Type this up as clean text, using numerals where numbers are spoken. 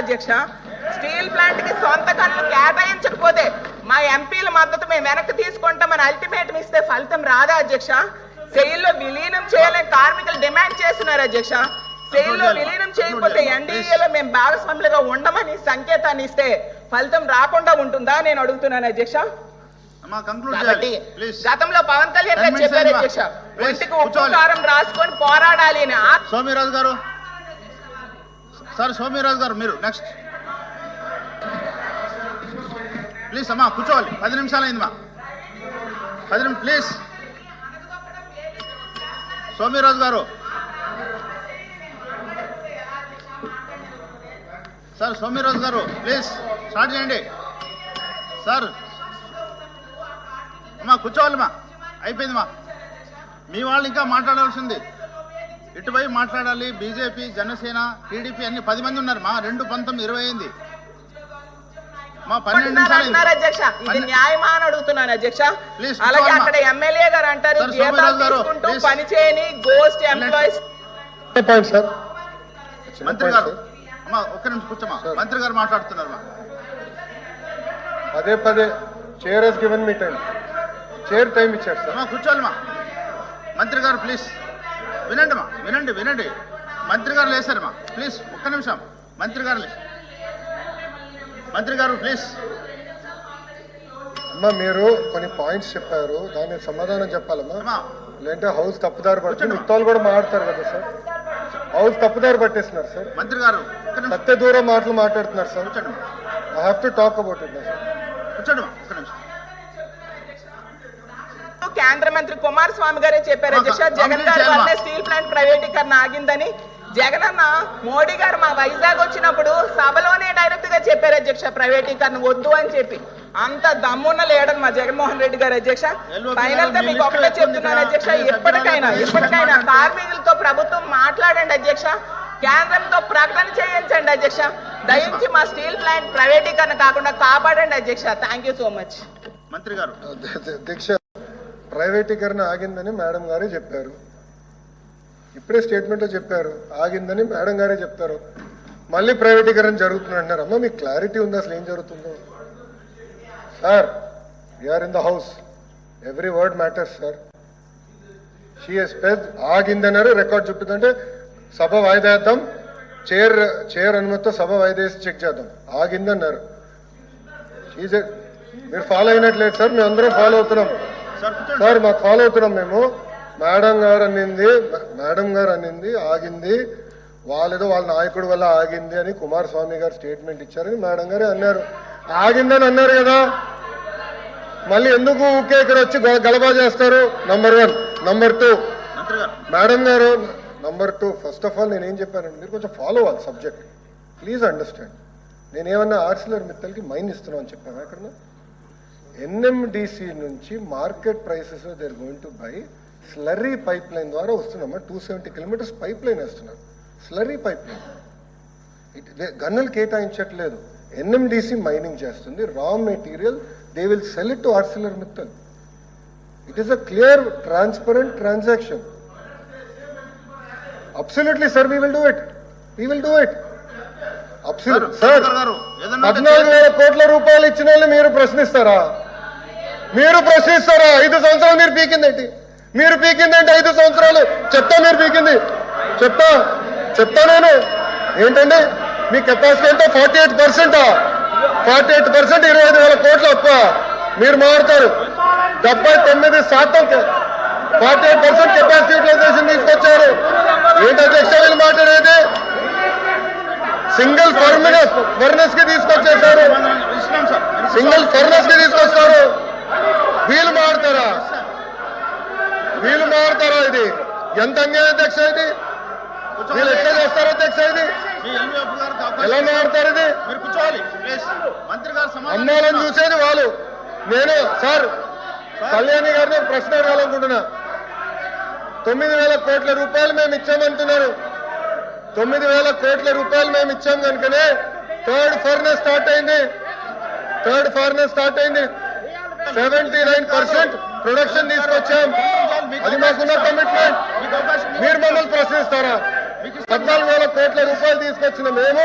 అధ్యక్ష. Steel plant కి సొంత గనులు కేటాయించకపోతే మా ఎంపీల మద్దతు మేము వెనక్కి తీసుకుంటామని అల్టిమేటం ఇస్తే ఫలితం రాదా అధ్యక్ష? సెయిల్లో విలీనం చేయాలని కార్మికులు డిమాండ్ చేస్తున్నారు అధ్యక్ష. సెయిల్లో విలీనం చేయకపోతే ఎన్డీఏలో మేము భాగస్వాములుగా ఉండమని సంకేతాన్ని ఇస్తే ఫలితం రాకుండా ఉంటుందా నేను అడుగుతున్నాను అధ్యక్ష. కాబట్టి గతంలో పవన్ కళ్యాణ్ గారు చెప్పారు అధ్యక్ష, ఒంటికి ఉప్పు కారం రాసుకొని పోరాడాలి అని. సోమిరాజు గారు, సార్ సోమిరాజు గారు మీరు నెక్స్ట్ ప్లీజ్. అమ్మా కూర్చోవాలి, 10 నిమిషాలు అయిందమ్మా, 10 నిమిషాలు ప్లీజ్. సోమిరాజు గారు, సార్ సోమిరాజు గారు ప్లీజ్ స్టార్ట్ చేయండి సార్. అమ్మా కూర్చోవాలమ్మా, అయిపోయిందమ్మా. మీ వాళ్ళు ఇంకా మాట్లాడాల్సింది, ఇటువైపు మాట్లాడాలి. బీజేపీ, జనసేన, టీడీపీ అన్ని 10 మంది ఉన్నారు మా. 2-19 20 అయింది మా. 12 నిమిషాలు అధ్యక్ష. ఇది న్యాయమా అని అడుగుతున్నాను అధ్యక్ష. అలాగే అక్కడ ఎమ్మెల్యే గారు అంటారు పని చేయని గోస్ట్ ఎంప్లాయీస్. మంత్రి గారు అమ్మా ఒక్క నిమిషం కూర్చోమా, మంత్రి గారు మాట్లాడుతున్నారు మా. పదే chair has given me time, chair time ఇచ్చారు సార్. అమ్మా కూర్చోవాలమ్మా. మంత్రి గారు ప్లీజ్ వినండి మా, వినండి వినండి. మంత్రి గారు లేసారమ్మా ప్లీజ్, ఒక్క నిమిషం. మంత్రి గారు మంత్రి గారు ప్లీజ్. అమ్మా మీరు కొన్ని పాయింట్స్ చెప్పారు, దానికి సమాధానం చెప్పాలమ్మా. లేదంటే హౌస్ తప్పుదారి పడుతుంది. మిగతాలు కూడా మాట్లాడతారు కదా సార్, హౌస్ తప్పుదారి పట్టేస్తున్నారు సార్. మంత్రి గారు సత్య దూరం మాటలు మాట్లాడుతున్నారు sir. I have to talk about it sir. కూర్చోండి ఒక్క నిమిషం. కేంద్ర మంత్రి కుమారస్వామి గారే చెప్పారు అధ్యక్ష, జగన్ గారి వల్లే స్టీల్ ప్లాంట్ ప్రైవేటీకరణ ఆగిందని. జగన్ అన్న మోడీ గారు మా వైజాగ్ వచ్చినప్పుడు సభలోనే డైరెక్ట్ గా చెప్పారు అధ్యక్ష, ప్రైవేటీకరణ వద్దు అని చెప్పి. అంత దమ్మున్న లీడర్ మా జగన్మోహన్ రెడ్డి గారు అధ్యక్ష. ఫైనల్ గా మీకు ఒకటే చెప్తున్నాను అధ్యక్ష, ఇప్పటికైనా కార్మికులతో ప్రభుత్వం మాట్లాడండి అధ్యక్ష, కేంద్రంతో ప్రకటన చేయించండి అధ్యక్ష. దయించి మా స్టీల్ ప్లాంట్ ప్రైవేటీకరణ కాకుండా కాపాడండి అధ్యక్ష. Thank you so much. మంత్రి గారు అధ్యక్ష, ప్రైవేటీకరణ ఆగిందని మేడం గారే చెప్పారు. ఇప్పుడే స్టేట్మెంట్లో చెప్పారు ఆగిందని మేడం గారే చెప్తారు. మళ్ళీ ప్రైవేటీకరణ జరుగుతుంది అంటారు. అమ్మ మీకు క్లారిటీ ఉంది అసలు ఏం జరుగుతుందో? Sir we are in the house, every word matters sir. She has స్పెడ్ ఆగిందన్నారు, రికార్డ్ చూపుతుందంటే సభ వాయిదా వేద్దాం, చైర్ అనుమతితో సభ వాయిదా వేసి చెక్ చేద్దాం. ఆగిందన్నారు. మీరు ఫాలో అయినట్లేదు సార్, మేము అందరం ఫాలో అవుతున్నాం సార్, మాకు ఫాలో అవుతున్నాం మేము. మేడం గారు అన్నింది ఆగింది, వాళ్ళేదో వాళ్ళ నాయకుడి వల్ల ఆగింది అని కుమారస్వామి గారు స్టేట్మెంట్ ఇచ్చారని మేడం గారే అన్నారు. ఆగిందని అన్నారు కదా, మళ్ళీ ఎందుకు ఊకే ఇక్కడ వచ్చి గలబా చేస్తారు? నంబర్ 1. నంబర్ 2 మేడం గారు, నంబర్ 2 ఫస్ట్ ఆఫ్ ఆల్ నేనేం చెప్పానండి, మీరు కొంచెం ఫాలో అవ్వాలి సబ్జెక్ట్, ప్లీజ్ అండర్స్టాండ్. నేనేమన్నా ఆర్సిలర్ మిత్తల్కి మైన్ ఇస్తున్నాం అని చెప్పాను. ఎక్కడ ఎన్ఎండిసి నుంచి market prices they are going to buy slurry pipeline ద్వారా వస్తున్నామా. 270 కిలోమీటర్స్ పైప్ లైన్ వేస్తున్నారు, స్లర్రీ పైప్ లైన్. గన్నులు కేటాయించట్లేదు, ఎన్ఎండిసి మైనింగ్ చేస్తుంది. Raw material they will sell it to Arcelor Mittal. It is a clear transparent transaction. Absolutely sir, we will do it. Sir 14,000 కోట్ల రూపాయలు ఇచ్చిన వాళ్ళు మీరు ప్రశ్నిస్తారా? 5 సంవత్సరాలు మీరు పీకిందేంటి? 5 సంవత్సరాలు మీరు పీకింది చెప్తా నేను ఏంటండి. మీ కెపాసిటీ అంటే 48%, 25,000 కోట్ల అప్ప మీరు మారుతారు. 79% 48% కెపాసిటీ యూటిలైజేషన్ తీసుకొచ్చారు. ఏంటి అధ్యక్ష వీళ్ళు మాట్లాడేది? సింగిల్ ఫర్నెస్ కి తీసుకొచ్చేసారు, తీసుకొస్తారు. వీళ్ళు మారుతారా? ఇది ఎంత అన్యాయం అధ్యక్ష? ఇది వీళ్ళు ఎట్లా చేస్తారు అధ్యక్ష? ఇది ఎలా మారుతారు? ఇది అమ్మాలని చూసేది వాళ్ళు. నేను సార్ కళ్యాణి గారిని ప్రశ్న అడగాలనుకుంటున్నా. 9,000 కోట్ల రూపాయలు మేము ఇచ్చామంటున్నారు. 9,000 కోట్ల రూపాయలు మేము ఇచ్చాం కనుకనే థర్డ్ ఫర్నెస్ స్టార్ట్ అయింది. 79% ప్రొడక్షన్ తీసుకొచ్చాం. అది మాకున్న కమిట్మెంట్. మీరు మమ్మల్ని ప్రశ్నిస్తారా? 14,000 కోట్ల రూపాయలు తీసుకొచ్చిన మేము